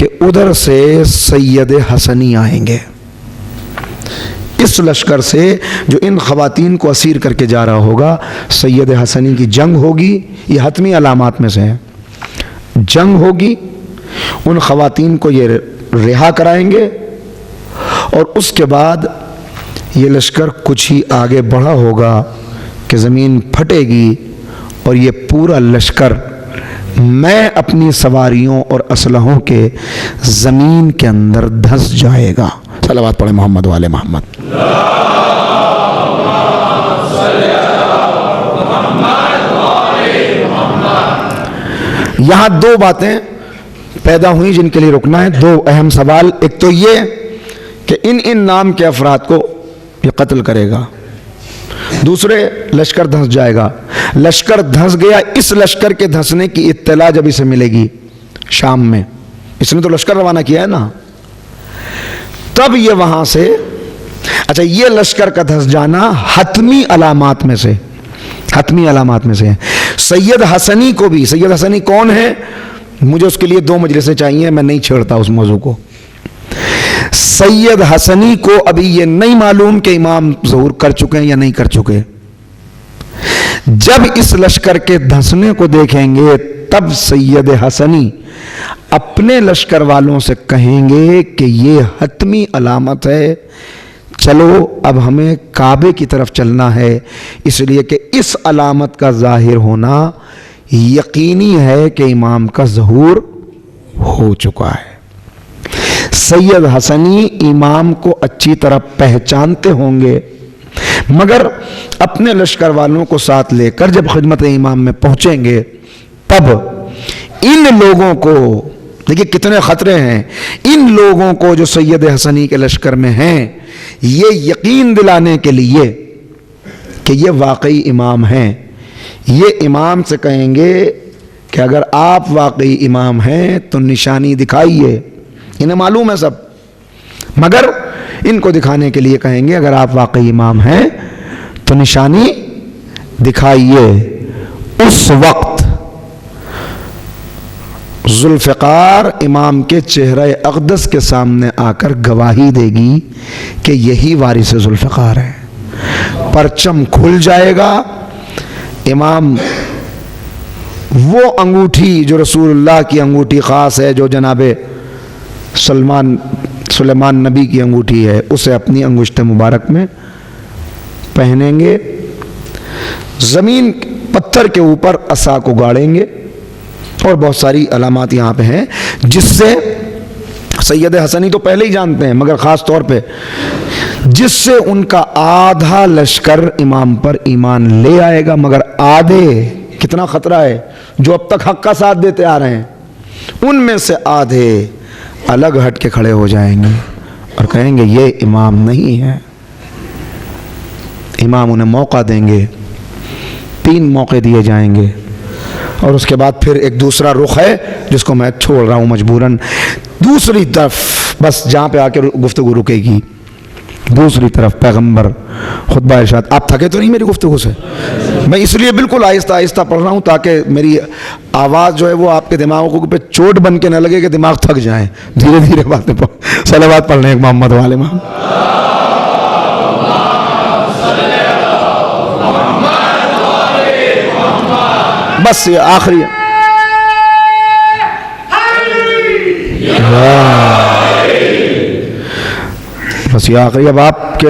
کہ ادھر سے سید حسنی آئیں گے، اس لشکر سے جو ان خواتین کو اسیر کر کے جا رہا ہوگا، سید حسنی کی جنگ ہوگی، یہ حتمی علامات میں سے ہے، جنگ ہوگی، ان خواتین کو یہ رہا کرائیں گے، اور اس کے بعد یہ لشکر کچھ ہی آگے بڑھا ہوگا کہ زمین پھٹے گی اور یہ پورا لشکر میں اپنی سواریوں اور اسلحوں کے زمین کے اندر دھس جائے گا۔ صلوات پڑھیں محمد والے محمد۔ یہاں دو باتیں پیدا ہوئی جن کے لیے رکنا ہے، دو اہم سوال۔ ایک تو یہ کہ ان نام کے افراد کو یہ قتل کرے گا، دوسرے لشکر دھنس جائے گا۔ لشکر دھنس گیا، اس لشکر کے دھنسنے کی اطلاع جب اسے ملے گی شام میں، اس نے تو لشکر روانہ کیا ہے نا، تب یہ وہاں سے، اچھا یہ لشکر کا دھنس جانا حتمی علامات میں سے، حتمی علامات میں سے ہے۔ سید حسنی کو بھی، سید حسنی کون ہے؟ مجھے اس کے لیے 2 مجلسیں چاہیے، میں نہیں چھیڑتا اس موضوع کو۔ سید حسنی کو ابھی یہ نہیں معلوم کہ امام ظہور کر چکے ہیں یا نہیں کر چکے، جب اس لشکر کے دھنسنے کو دیکھیں گے تب سید حسنی اپنے لشکر والوں سے کہیں گے کہ یہ حتمی علامت ہے، چلو اب ہمیں کعبے کی طرف چلنا ہے، اس لیے کہ اس علامت کا ظاہر ہونا یقینی ہے کہ امام کا ظہور ہو چکا ہے۔ سید حسنی امام کو اچھی طرح پہچانتے ہوں گے، مگر اپنے لشکر والوں کو ساتھ لے کر جب خدمت امام میں پہنچیں گے تب ان لوگوں کو، دیکھیے کتنے خطرے ہیں، ان لوگوں کو جو سید حسنی کے لشکر میں ہیں، یہ یقین دلانے کے لیے کہ یہ واقعی امام ہیں، یہ امام سے کہیں گے کہ اگر آپ واقعی امام ہیں تو نشانی دکھائیے، انہیں معلوم ہے سب، مگر ان کو دکھانے کے لیے کہیں گے اگر آپ واقعی امام ہیں تو نشانی دکھائیے۔ اس وقت ذوالفقار امام کے چہرہ اقدس کے سامنے آ کر گواہی دے گی کہ یہی وارث ذوالفقار ہے، پرچم کھل جائے گا، امام وہ انگوٹھی جو رسول اللہ کی انگوٹھی خاص ہے، جو جناب سلیمان نبی کی انگوٹھی ہے، اسے اپنی انگشت مبارک میں پہنیں گے، زمین پتھر کے اوپر عصا کو گاڑیں گے، اور بہت ساری علامات یہاں پہ ہیں جس سے سید حسنی تو پہلے ہی جانتے ہیں، مگر خاص طور پہ جس سے ان کا آدھا لشکر امام پر ایمان لے آئے گا، مگر آدھے، کتنا خطرہ ہے، جو اب تک حق کا ساتھ دیتے آ رہے ہیں ان میں سے آدھے الگ ہٹ کے کھڑے ہو جائیں گے اور کہیں گے یہ امام نہیں ہے۔ امام انہیں موقع دیں گے، 3 موقع دیے جائیں گے، اور اس کے بعد پھر ایک دوسرا رخ ہے جس کو میں چھوڑ رہا ہوں مجبوراً، دوسری طرف بس جہاں پہ آ کے گفتگو رکے گی، دوسری طرف پیغمبر خطبہ ارشاد۔ آپ تھکے تو نہیں میری گفتگو سے؟ میں اس لیے بالکل آہستہ آہستہ پڑھ رہا ہوں تاکہ میری آواز جو ہے وہ آپ کے دماغوں پہ چوٹ بن کے نہ لگے کہ دماغ تھک جائیں، دھیرے دھیرے باتیں پڑھ، صلوات پڑھ لیں محمد والے محمد۔ بس یہ آخری بس یہ آخری، اب آپ کے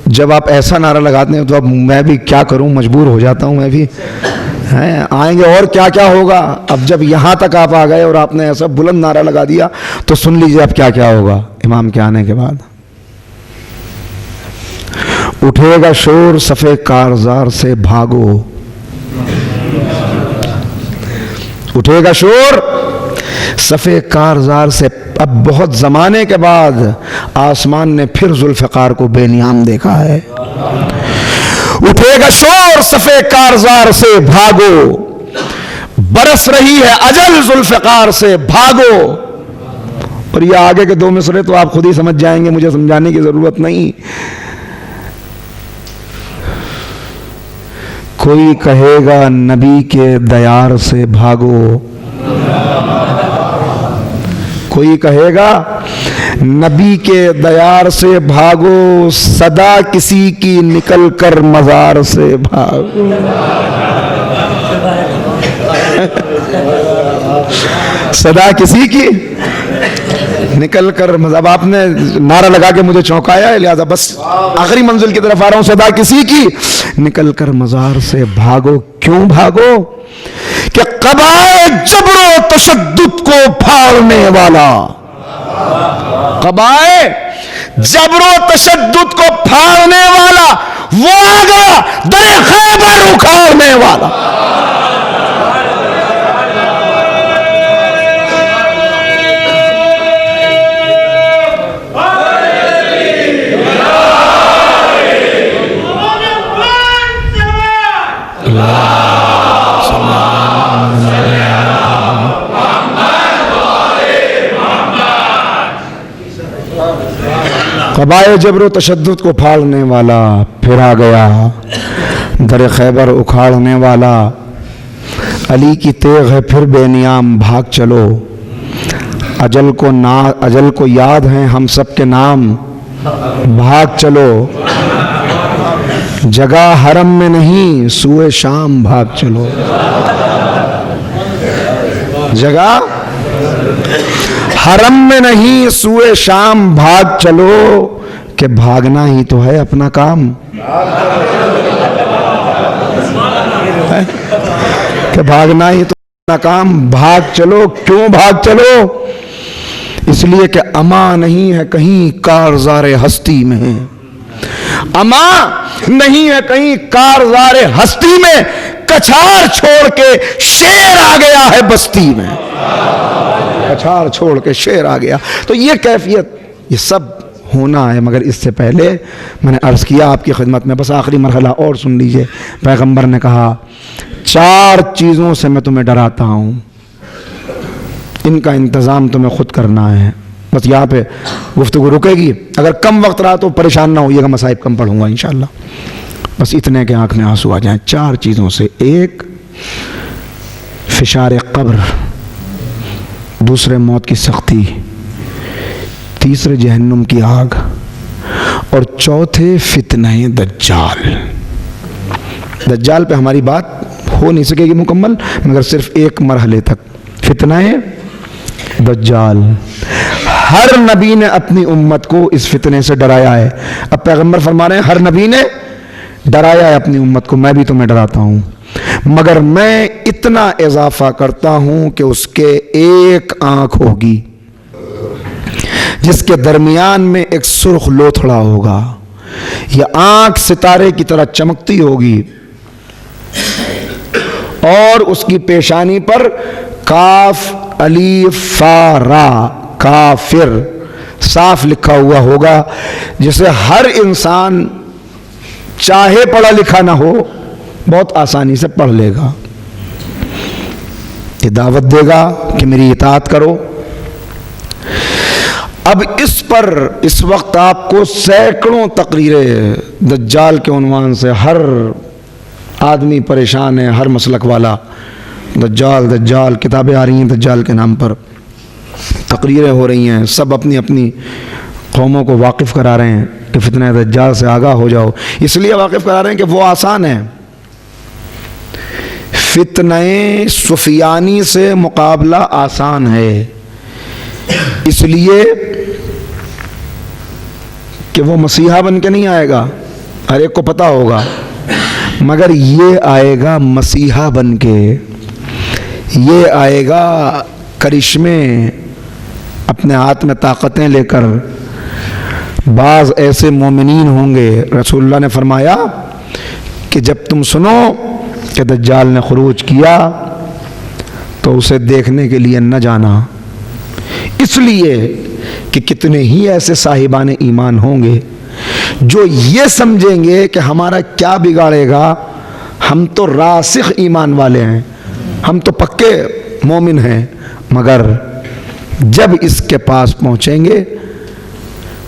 جب آپ ایسا نعرہ لگاتے ہیں تو اب میں بھی کیا کروں، مجبور ہو جاتا ہوں میں بھی، آئیں گے اور کیا کیا ہوگا۔ اب جب یہاں تک آپ آ گئے اور آپ نے ایسا بلند نعرہ لگا دیا تو سن لیجئے اب کیا کیا ہوگا امام کے آنے کے بعد۔ اٹھے گا شور صفے کارزار سے بھاگو، اٹھے گا شور صفے کارزار سے۔ اب بہت زمانے کے بعد آسمان نے پھر ذوالفقار کو بے نیام دیکھا ہے۔ اٹھے گا شور صفے کارزار سے بھاگو، برس رہی ہے اجل ذوالفقار سے بھاگو۔ اور یہ آگے کے 2 مصرے تو آپ خود ہی سمجھ جائیں گے، مجھے سمجھانے کی ضرورت نہیں۔ کوئی کہے گا نبی کے دیار سے بھاگو، کوئی کہے گا نبی کے دیار سے بھاگو، صدا کسی کی نکل کر مزار سے بھاگو۔ صدا کسی کی نکل کر، اب آپ نے نعرہ لگا کے مجھے چونکایا ہے، لہذا بس آخری منزل کی طرف آ رہا ہوں۔ صدا کسی کی نکل کر مزار سے بھاگو، کیوں بھاگو؟ کہ قبائے جبر و تشدد کو پھاڑنے والا، قبائے جبر و تشدد کو پھاڑنے والا وہ آ گیا، در خیبر اکھاڑنے والا۔ قبائے جبر و تشدد کو پھاڑنے والا پھر آ گیا، در خیبر اکھاڑنے والا۔ علی کی تیغ ہے پھر بے نیام، بھاگ چلو، اجل کو یاد ہیں ہم سب کے نام، بھاگ چلو، جگہ حرم میں نہیں سوئے شام بھاگ چلو، جگہ حرم میں نہیں سوئے شام بھاگ چلو، کہ بھاگنا ہی تو ہے اپنا کام، کہ بھاگنا ہی تو اپنا کام، بھاگ چلو۔ کیوں بھاگ چلو؟ اس لیے کہ اما نہیں ہے کہیں کارزار ہستی میں، اما نہیں ہے کہیں کارزار ہستی میں، کچھار چھوڑ کے شیر آ گیا ہے بستی میں، کچھار چھوڑ کے شیر آ گیا۔ تو یہ کیفیت، یہ سب ہونا ہے، مگر اس سے پہلے میں نے عرض کیا آپ کی خدمت میں، بس آخری مرحلہ اور سن لیجئے۔ پیغمبر نے کہا 4 چیزوں سے میں تمہیں ڈراتا ہوں، ان کا انتظام تمہیں خود کرنا ہے۔ بس یہاں پہ گفتگو رکے گی، اگر کم وقت رہا تو پریشان نہ ہوئیے گا، مصائب کم پڑھوں گا انشاءاللہ، بس اتنے کے آنکھ میں آنسو آ جائیں۔ 4 چیزوں سے، 1 فشار قبر، دوسرے موت کی سختی، تیسرے جہنم کی آگ، اور چوتھے فتنہ دجال۔ دجال پہ ہماری بات ہو نہیں سکے گی مکمل مگر صرف ایک مرحلے تک، فتنہ دجال۔ ہر نبی نے اپنی امت کو اس فتنے سے ڈرایا ہے۔ اب پیغمبر فرما رہے ہیں ہر نبی نے ڈرایا ہے اپنی امت کو، میں بھی تمہیں ڈراتا ہوں، مگر میں اتنا اضافہ کرتا ہوں کہ اس کے ایک آنکھ ہوگی جس کے درمیان میں ایک سرخ لوتھڑا ہوگا، یہ آنکھ ستارے کی طرح چمکتی ہوگی، اور اس کی پیشانی پر کاف الف فا را، کافر صاف لکھا ہوا ہوگا، جسے ہر انسان چاہے پڑھا لکھا نہ ہو بہت آسانی سے پڑھ لے گا۔ یہ دعوت دے گا کہ میری اطاعت کرو۔ اب اس پر اس وقت آپ کو سینکڑوں تقریریں دجال کے عنوان سے، ہر آدمی پریشان ہے، ہر مسلک والا دجال دجال، کتابیں آ رہی ہیں دجال کے نام پر، تقریریں ہو رہی ہیں، سب اپنی اپنی قوموں کو واقف کرا رہے ہیں کہ فتنہ دجال سے آگاہ ہو جاؤ۔ اس لیے واقف کرا رہے ہیں کہ وہ آسان ہے، فتنہ سفیانی سے مقابلہ آسان ہے، اس لیے کہ وہ مسیحا بن کے نہیں آئے گا، ہر ایک کو پتا ہوگا، مگر یہ آئے گا مسیحا بن کے، یہ آئے گا کرشمے اپنے ہاتھ میں طاقتیں لے کر۔ بعض ایسے مومنین ہوں گے، رسول اللہ نے فرمایا کہ جب تم سنو کہ دجال نے خروج کیا تو اسے دیکھنے کے لیے نہ جانا، اس لیے کہ کتنے ہی ایسے صاحبان ایمان ہوں گے جو یہ سمجھیں گے کہ ہمارا کیا بگاڑے گا، ہم تو راسخ ایمان والے ہیں، ہم تو پکے مومن ہیں، مگر جب اس کے پاس پہنچیں گے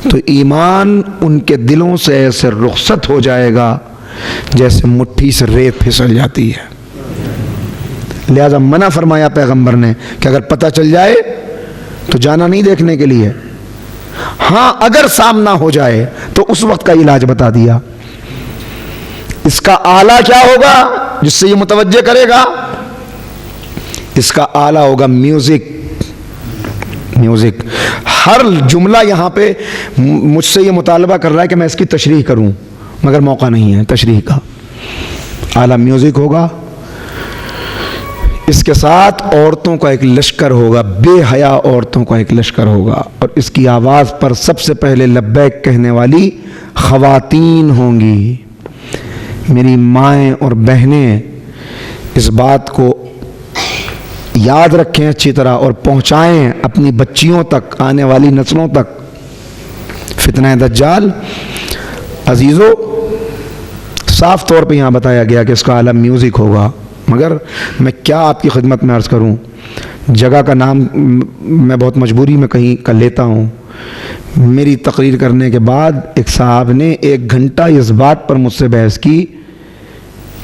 تو ایمان ان کے دلوں سے ایسے رخصت ہو جائے گا جیسے مٹھی سے ریت پھسل جاتی ہے۔ لہذا منع فرمایا پیغمبر نے کہ اگر پتہ چل جائے تو جانا نہیں دیکھنے کے لیے. ہاں اگر سامنا ہو جائے تو اس وقت کا علاج بتا دیا. اس کا آلہ کیا ہوگا جس سے یہ متوجہ کرے گا؟ اس کا آلہ ہوگا میوزک. میوزک. ہر جملہ یہاں پہ مجھ سے یہ مطالبہ کر رہا ہے کہ میں اس کی تشریح کروں، مگر موقع نہیں ہے تشریح کا. آلہ میوزک ہوگا. اس کے ساتھ عورتوں کا ایک لشکر ہوگا، بے حیا عورتوں کا ایک لشکر ہوگا، اور اس کی آواز پر سب سے پہلے لبیک کہنے والی خواتین ہوں گی. میری مائیں اور بہنیں اس بات کو یاد رکھیں اچھی طرح اور پہنچائیں اپنی بچیوں تک، آنے والی نسلوں تک. فتنہ دجال عزیزو صاف طور پہ یہاں بتایا گیا کہ اس کا عالم میوزک ہوگا، مگر میں کیا آپ کی خدمت میں عرض کروں. جگہ کا نام میں بہت مجبوری میں کہیں کا لیتا ہوں. میری تقریر کرنے کے بعد ایک صاحب نے 1 گھنٹہ اس بات پر مجھ سے بحث کی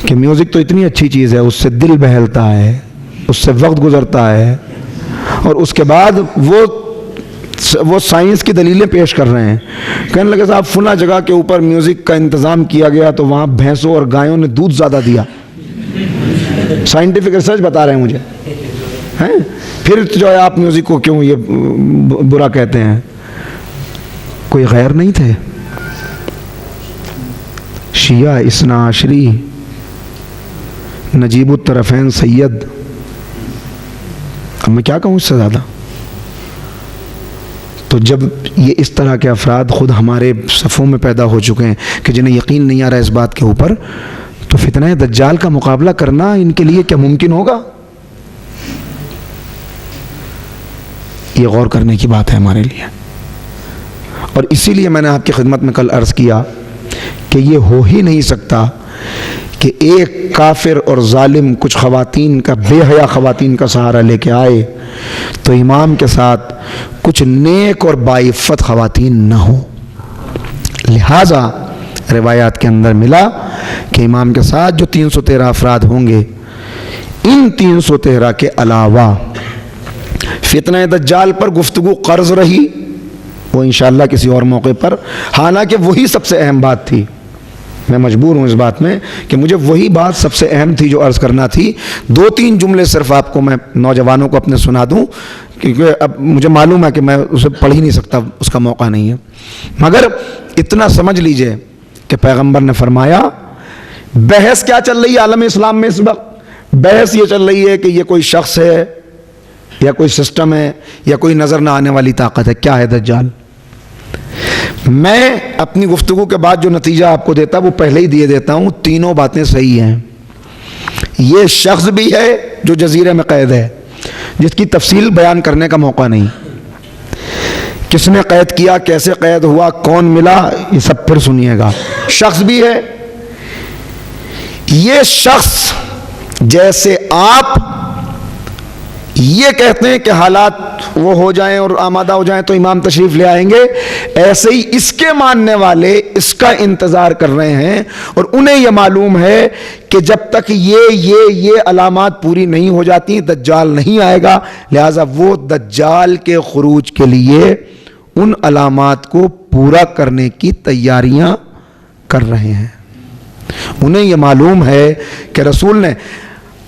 کہ میوزک تو اتنی اچھی چیز ہے، اس سے دل بہلتا ہے، اس سے وقت گزرتا ہے، اور اس کے بعد وہ سائنس کی دلیلیں پیش کر رہے ہیں. کہنے لگے صاحب فلاں جگہ کے اوپر میوزک کا انتظام کیا گیا تو وہاں بھینسوں اور گایوں نے دودھ زیادہ دیا. سائنٹیفک ریسرچ بتا رہے ہیں مجھے. پھر جو ہے آپ میوزک کو کیوں یہ برا کہتے ہیں؟ کوئی غیر نہیں تھے؟ شیعہ اثنا عشری نجیب الطرفین سید، اب میں کیا کہوں اس سے زیادہ. تو جب یہ اس طرح کے افراد خود ہمارے صفوں میں پیدا ہو چکے ہیں کہ جنہیں یقین نہیں آ رہا اس بات کے اوپر، تو فتنہ دجال کا مقابلہ کرنا ان کے لیے کیا ممکن ہوگا؟ یہ غور کرنے کی بات ہے ہمارے لیے. اور اسی لیے میں نے آپ کی خدمت میں کل عرض کیا کہ یہ ہو ہی نہیں سکتا کہ ایک کافر اور ظالم کچھ خواتین کا، بے حیا خواتین کا سہارا لے کے آئے تو امام کے ساتھ کچھ نیک اور باعفت خواتین نہ ہوں. لہذا روایات کے اندر ملا کہ امام کے ساتھ جو 313 افراد ہوں گے، ان 313 کے علاوہ فتنہ دجال پر گفتگو قرض رہی، وہ انشاءاللہ کسی اور موقع پر، حالانکہ وہی سب سے اہم بات تھی. میں مجبور ہوں اس بات میں کہ مجھے وہی بات سب سے اہم تھی جو عرض کرنا تھی. 2-3 جملے صرف آپ کو میں نوجوانوں کو اپنے سنا دوں، کیونکہ اب مجھے معلوم ہے کہ میں اسے پڑھ ہی نہیں سکتا، اس کا موقع نہیں ہے. مگر اتنا سمجھ لیجئے کہ پیغمبر نے فرمایا، بحث کیا چل رہی ہے عالم اسلام میں اس وقت؟ بحث یہ چل رہی ہے کہ یہ کوئی شخص ہے یا کوئی سسٹم ہے یا کوئی نظر نہ آنے والی طاقت ہے. کیا ہے دجال؟ میں اپنی گفتگو کے بعد جو نتیجہ آپ کو دیتا وہ پہلے ہی دیے دیتا ہوں. تینوں باتیں صحیح ہیں. یہ شخص بھی ہے جو جزیرے میں قید ہے، جس کی تفصیل بیان کرنے کا موقع نہیں. کس نے قید کیا، کیسے قید ہوا، کون ملا، یہ سب پھر سنیے گا. شخص بھی ہے. یہ شخص جیسے آپ یہ کہتے ہیں کہ حالات وہ ہو جائیں اور آمادہ ہو جائیں تو امام تشریف لے آئیں گے، ایسے ہی اس کے ماننے والے اس کا انتظار کر رہے ہیں، اور انہیں یہ معلوم ہے کہ جب تک یہ علامات پوری نہیں ہو جاتی دجال نہیں آئے گا. لہٰذا وہ دجال کے خروج کے لیے ان علامات کو پورا کرنے کی تیاریاں کر رہے ہیں. انہیں یہ معلوم ہے کہ رسول نے،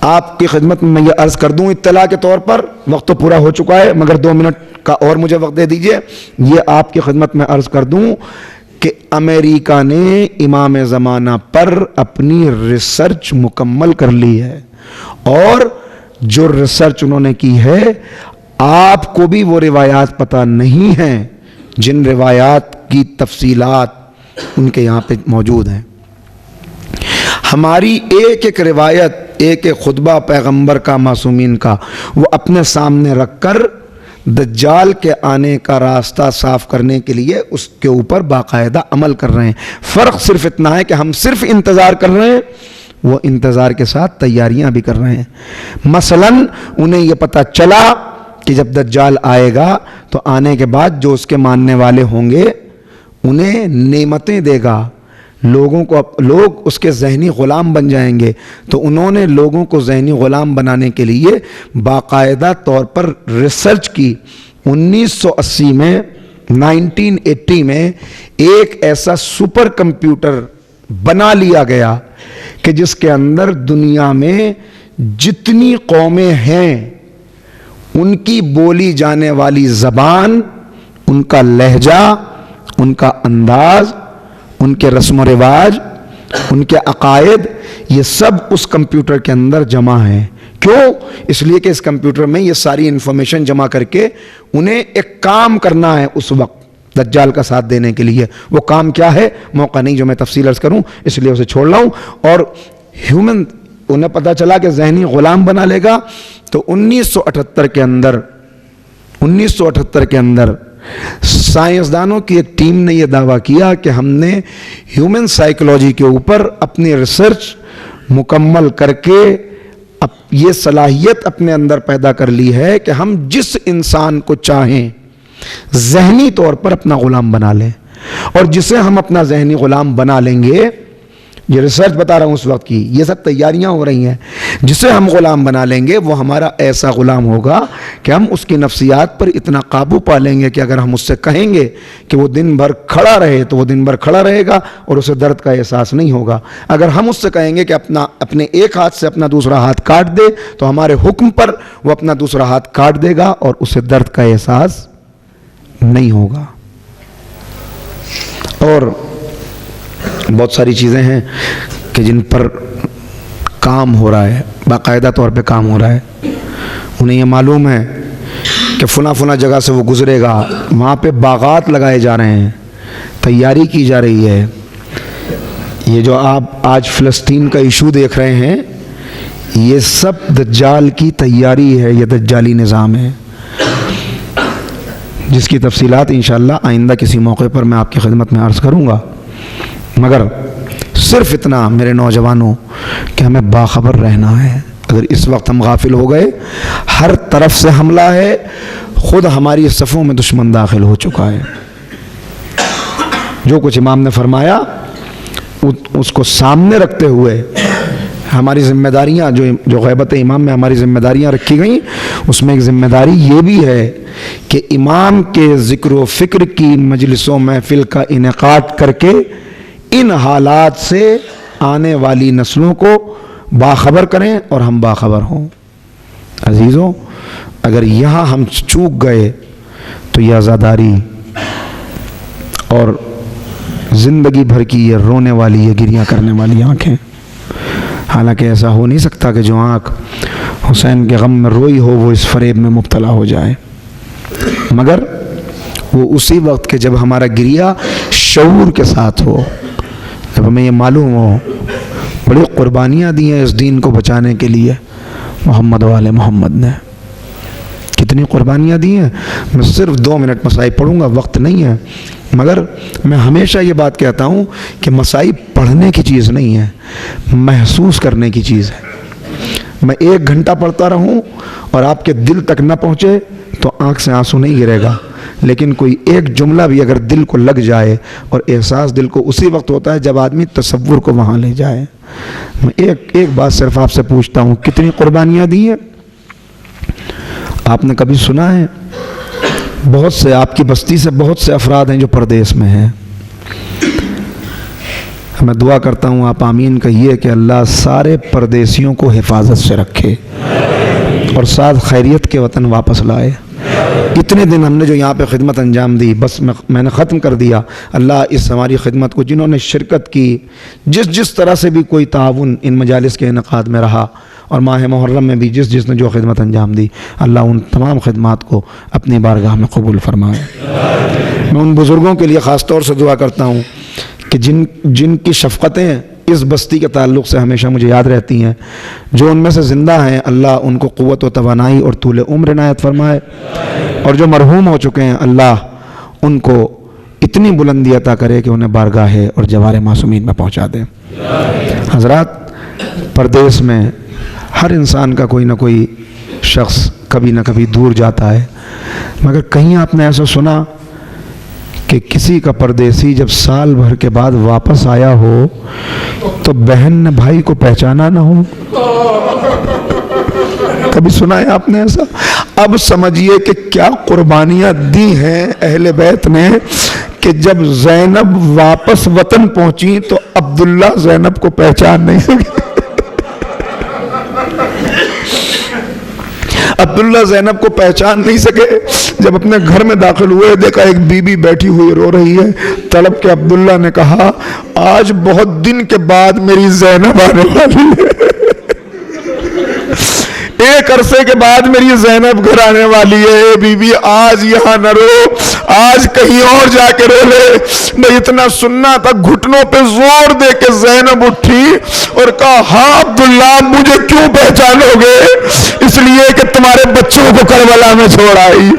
آپ کی خدمت میں یہ عرض کر دوں اطلاع کے طور پر، وقت تو پورا ہو چکا ہے مگر 2 منٹ کا اور مجھے وقت دے دیجئے. یہ آپ کی خدمت میں عرض کر دوں کہ امریکہ نے امام زمانہ پر اپنی ریسرچ مکمل کر لی ہے، اور جو ریسرچ انہوں نے کی ہے آپ کو بھی وہ روایات پتہ نہیں ہیں جن روایات کی تفصیلات ان کے یہاں پہ موجود ہیں. ہماری ایک ایک روایت، ایک ایک خطبہ پیغمبر کا، معصومین کا، وہ اپنے سامنے رکھ کر دجال کے آنے کا راستہ صاف کرنے کے لیے اس کے اوپر باقاعدہ عمل کر رہے ہیں. فرق صرف اتنا ہے کہ ہم صرف انتظار کر رہے ہیں، وہ انتظار کے ساتھ تیاریاں بھی کر رہے ہیں. مثلاً انہیں یہ پتہ چلا کہ جب دجال آئے گا تو آنے کے بعد جو اس کے ماننے والے ہوں گے انہیں نعمتیں دے گا، لوگ اس کے ذہنی غلام بن جائیں گے. تو انہوں نے لوگوں کو ذہنی غلام بنانے کے لیے باقاعدہ طور پر ریسرچ کی 1980 میں 1980 میں ایک ایسا سپر کمپیوٹر بنا لیا گیا کہ جس کے اندر دنیا میں جتنی قومیں ہیں ان کی بولی جانے والی زبان، ان کا لہجہ، ان کا انداز، ان کے رسم و رواج، ان کے عقائد، یہ سب اس کمپیوٹر کے اندر جمع ہیں۔ کیوں؟ اس لیے کہ اس کمپیوٹر میں یہ ساری انفارمیشن جمع کر کے انہیں ایک کام کرنا ہے اس وقت دجال کا ساتھ دینے کے لیے۔ وہ کام کیا ہے؟ موقع نہیں جو میں تفصیل عرض کروں، اس لیے اسے چھوڑ رہا ہوں۔ اور ہیومن انہیں پتا چلا کہ ذہنی غلام بنا لے گا، تو 1978 کے اندر سائنسدانوں کی ایک ٹیم نے یہ دعویٰ کیا کہ ہم نے ہیومن سائیکولوجی کے اوپر اپنی ریسرچ مکمل کر کے یہ صلاحیت اپنے اندر پیدا کر لی ہے کہ ہم جس انسان کو چاہیں ذہنی طور پر اپنا غلام بنا لیں، اور جسے ہم اپنا ذہنی غلام بنا لیں گے، یہ ریسرچ بتا رہا ہوں اس وقت کی، یہ سب تیاریاں ہو رہی ہیں، جسے ہم غلام بنا لیں گے وہ ہمارا ایسا غلام ہوگا کہ ہم اس کی نفسیات پر اتنا قابو پا لیں گے کہ اگر ہم اس سے کہیں گے کہ وہ دن بھر کھڑا رہے تو وہ دن بھر کھڑا رہے گا اور اسے درد کا احساس نہیں ہوگا۔ اگر ہم اس سے کہیں گے کہ اپنے ایک ہاتھ سے اپنا دوسرا ہاتھ کاٹ دے تو ہمارے حکم پر وہ اپنا دوسرا ہاتھ کاٹ دے گا اور اسے درد کا احساس نہیں ہوگا۔ اور بہت ساری چیزیں ہیں کہ جن پر کام ہو رہا ہے، باقاعدہ طور پہ کام ہو رہا ہے۔ انہیں یہ معلوم ہے کہ فلاں جگہ سے وہ گزرے گا، وہاں پہ باغات لگائے جا رہے ہیں، تیاری کی جا رہی ہے۔ یہ جو آپ آج فلسطین کا ایشو دیکھ رہے ہیں، یہ سب دجال کی تیاری ہے، یہ دجالی نظام ہے، جس کی تفصیلات انشاءاللہ آئندہ کسی موقع پر میں آپ کی خدمت میں عرض کروں گا۔ مگر صرف اتنا میرے نوجوانوں کہ ہمیں باخبر رہنا ہے۔ اگر اس وقت ہم غافل ہو گئے، ہر طرف سے حملہ ہے، خود ہماری صفوں میں دشمن داخل ہو چکا ہے۔ جو کچھ امام نے فرمایا اس کو سامنے رکھتے ہوئے ہماری ذمہ داریاں جو غیبت امام میں ہماری ذمہ داریاں رکھی گئیں، اس میں ایک ذمہ داری یہ بھی ہے کہ امام کے ذکر و فکر کی مجلسوں محفل کا انعقاد کر کے ان حالات سے آنے والی نسلوں کو باخبر کریں اور ہم باخبر ہوں۔ عزیزوں، اگر یہاں ہم چوک گئے تو یہ عزاداری اور زندگی بھر کی یہ رونے والی، یہ گریاں کرنے والی آنکھیں، حالانکہ ایسا ہو نہیں سکتا کہ جو آنکھ حسین کے غم میں روئی ہو وہ اس فریب میں مبتلا ہو جائے، مگر وہ اسی وقت کہ جب ہمارا گریہ شعور کے ساتھ ہو، جب ہمیں یہ معلوم ہو بڑی قربانیاں دی ہیں اس دین کو بچانے کے لیے محمد و آل محمد نے، کتنی قربانیاں دی ہیں۔ میں صرف 2 منٹ مصائب پڑھوں گا، وقت نہیں ہے، مگر میں ہمیشہ یہ بات کہتا ہوں کہ مصائب پڑھنے کی چیز نہیں ہے، محسوس کرنے کی چیز ہے۔ میں 1 گھنٹہ پڑھتا رہوں اور آپ کے دل تک نہ پہنچے تو آنکھ سے آنسو نہیں گرے گا، لیکن کوئی ایک جملہ بھی اگر دل کو لگ جائے، اور احساس دل کو اسی وقت ہوتا ہے جب آدمی تصور کو وہاں لے جائے۔ میں ایک بات صرف آپ سے پوچھتا ہوں، کتنی قربانیاں دی ہیں؟ آپ نے کبھی سنا ہے؟ بہت سے آپ کی بستی سے بہت سے افراد ہیں جو پردیس میں ہیں۔ میں دعا کرتا ہوں آپ آمین کہیے کہ اللہ سارے پردیسیوں کو حفاظت سے رکھے اور ساتھ خیریت کے وطن واپس لائے۔ اتنے دن ہم نے جو یہاں پہ خدمت انجام دی، بس میں نے ختم کر دیا۔ اللہ اس ہماری خدمت کو جنہوں نے شرکت کی، جس طرح سے بھی کوئی تعاون ان مجالس کے انعقاد میں رہا، اور ماہ محرم میں بھی جس نے جو خدمت انجام دی، اللہ ان تمام خدمات کو اپنی بارگاہ میں قبول فرمائے۔ میں ان بزرگوں کے لیے خاص طور سے دعا کرتا ہوں کہ جن کی شفقتیں اس بستی کے تعلق سے ہمیشہ مجھے یاد رہتی ہیں، جو ان میں سے زندہ ہیں، اللہ ان کو قوت و توانائی اور طول عمر عنایت فرمائے، اور جو مرحوم ہو چکے ہیں اللہ ان کو اتنی بلندی عطا کرے کہ انہیں بارگاہ اور جوار معصومین میں پہنچا دے۔ حضرات، پردیس میں ہر انسان کا کوئی نہ کوئی شخص کبھی نہ کبھی دور جاتا ہے، مگر کہیں آپ نے ایسا سنا کہ کسی کا پردیسی جب سال بھر کے بعد واپس آیا ہو تو بہن نے بھائی کو پہچانا نہ ہو؟ کبھی سنا ہے آپ نے ایسا؟ اب سمجھیے کہ کیا قربانیاں دی ہیں اہل بیت نے کہ جب زینب واپس وطن پہنچی تو عبداللہ زینب کو پہچان نہیں سکے. عبداللہ زینب کو پہچان نہیں سکے. جب اپنے گھر میں داخل ہوئے دیکھا ایک بی بی بیٹھی ہوئی رو رہی ہے. طلب کے عبداللہ نے کہا آج بہت دن کے بعد میری زینب آنے والی ہے, ایک عرصے کے بعد میری زینب گھر آنے والی ہے. بی بی آج یہاں نہ رو, آج کہیں اور جا کے رو لے. میں اتنا سننا تھا, گھٹنوں پہ زور دے کے زینب اٹھی اور کہا ہاں عبداللہ مجھے کیوں پہچانو گے؟ اس لیے کہ تمہارے بچوں کو کربلا میں چھوڑ آئی.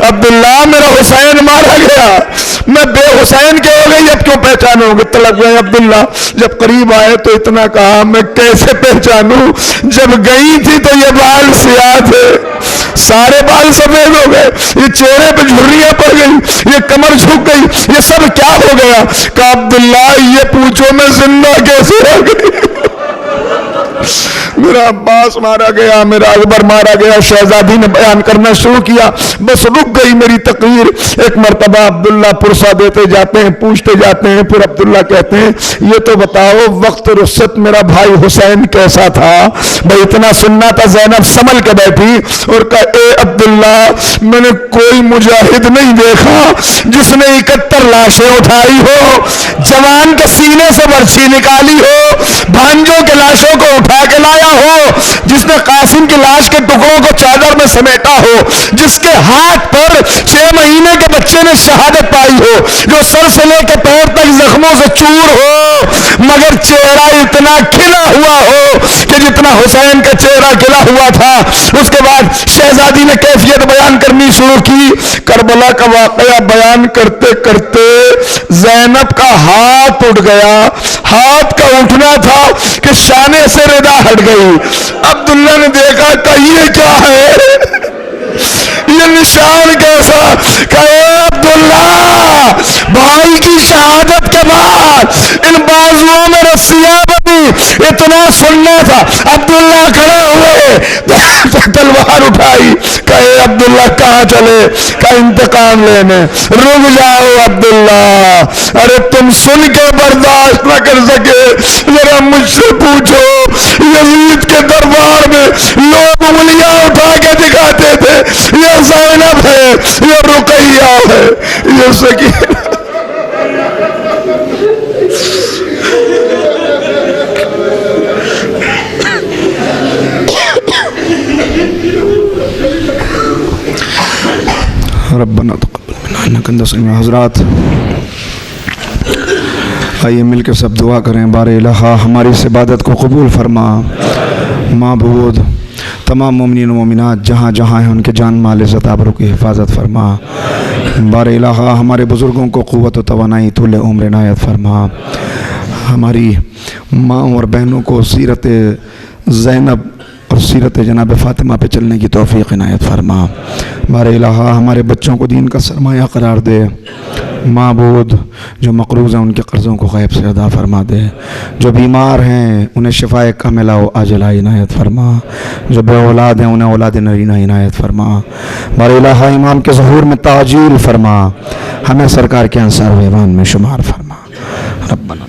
عبداللہ میرا حسین مارا گیا, میں بے حسین کے ہو گئی, اب کیوں پہچانو گے؟ طلب گئے عبداللہ. جب قریب آئے تو اتنا کہا میں کیسے پہچانوں, جب گئی تھی تو یہ بال سیاہ تھے, سارے بال سفید ہو گئے, یہ چہرے پہ جھریاں پڑ گئی, یہ کمر جھک گئی, یہ سب کیا ہو گیا؟ کہا عبداللہ یہ پوچھو میں زندہ کیسے ہو گئی. میرا عباس مارا گیا, میرا اکبر مارا گیا. شہزادی نے بیان کرنا شروع کیا, بس رک گئی میری تقریر. ایک مرتبہ عبداللہ پرسہ دیتے جاتے ہیں, پوچھتے جاتے ہیں, پھر عبداللہ کہتے ہیں یہ تو بتاؤ وقت رخصت میرا بھائی حسین کیسا تھا؟ بھائی اتنا سننا تھا. زینب سنبھل کے بیٹھی اور کہا اے عبداللہ میں نے کوئی مجاہد نہیں دیکھا جس نے 71 لاشیں اٹھائی ہو, جوان کے سینے سے برچھی نکالی ہو, بھانجوں کے لاشوں کو اٹھا کے لایا ہو, جس نے قاسم کی لاش کے ٹکڑوں کو چادر میں سمیٹا ہو, جس کے ہاتھ پر 6 مہینے کے بچے نے شہادت پائی ہو, جو سر سے لے کے پیر تک زخموں سے چور ہو مگر چہرہ اتنا کھلا ہوا ہو کہ جتنا حسین کا چہرہ کھلا ہوا تھا. اس کے بعد شہزادی نے کیفیت بیان کرنی شروع کی. کربلا کا واقعہ بیان کرتے کرتے زینب کا ہاتھ اٹھ گیا. ہاتھ کا اٹھنا تھا کہ شانے سے ردا ہٹ گئی. عبداللہ نے دیکھا کہ یہ کیا ہے, یہ نشان کیسا؟ کہ اے عبداللہ بھائی کی شہادت کے بعد ان بازوؤں میں رسیاں بنی, اتنا سننا تھا. عبداللہ کھڑے ہوئے, تلوار اٹھائی. کہ اے عبداللہ کہاں چلے؟ کہ انتقام لینے. رک جاؤ عبداللہ, ارے تم سن کے برداشت نہ کر سکے, ذرا مجھ سے پوچھو. یزید کے دربار میں لوگ انگلیاں اٹھا کے دکھاتے تھے یہ زینب ہے, یہ رقیہ ہے, یہ سکینہ. ربنا تقبل منا انک انت السمیع العلیم. حضرات آئیے مل کے سب دعا کریں. بار الہ ہماری اس عبادت کو قبول فرما. معبود تمام مومنین و مومنات جہاں جہاں ہیں ان کے جان مال عزت آبرو کی حفاظت فرما. بار الہ ہمارے بزرگوں کو قوت و توانائی طول عمر عنایت فرما. ہماری ماں اور بہنوں کو سیرت زینب اور سیرت جناب فاطمہ پہ چلنے کی توفیق عنایت فرما. بار الہ ہمارے بچوں کو دین کا سرمایہ قرار دے. معبود جو مقروض ہیں ان کے قرضوں کو غیب سے ادا فرما دے. جو بیمار ہیں انہیں شفائے کاملہ و عاجلہ عنایت فرما. جو بے اولاد ہیں انہیں اولاد نرینہ عنایت فرما. بار الہ امام کے ظہور میں تعجیل فرما. ہمیں سرکار کے انصار و ایوان میں شمار فرما. ربنا